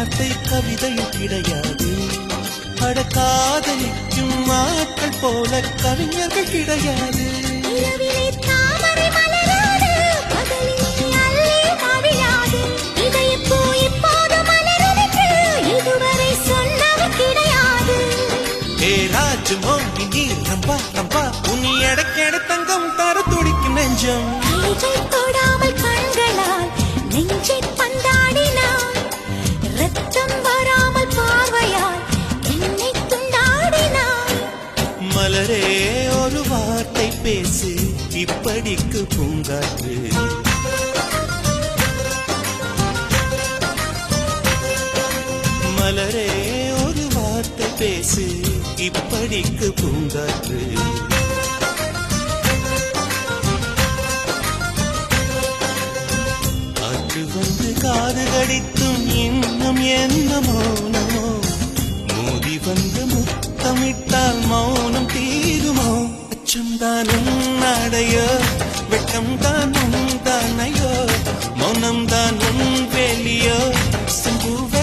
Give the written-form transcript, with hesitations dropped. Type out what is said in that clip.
வார்த்தை கவிதையும் கிடையாது. அடக்காதலிக்கும் ஆட்கள் போல கவிஞர்கள் கிடையாது. ரம்பா ரம்பா உனி எடக்கெடு தங்கம் தர துடிக்கும் நெஞ்சம். தொடாமல் கண்களால் நெஞ்சை பந்தாடினான். ரத்தம் வராமல் பார்வையால் என்னை துண்டாடினான். மலரே ஒரு வார்த்தை பேசு இப்படிக்கு பூங்காற்று. மலரே ஒரு வார்த்தை பேசு இப்படிக்கு பூங்காற்று. காற்று வந்து காது கடித்தும் இன்னும் என்ன மௌனமோ. மோதி வந்து முத்தமிட்டால் மௌனம் தீருமோ. அச்சம்தான் உன்னாடையோ வெட்கம்தான் உன் தானையோ. மௌனம்தான் உன் வேலியோ. செம்பூவ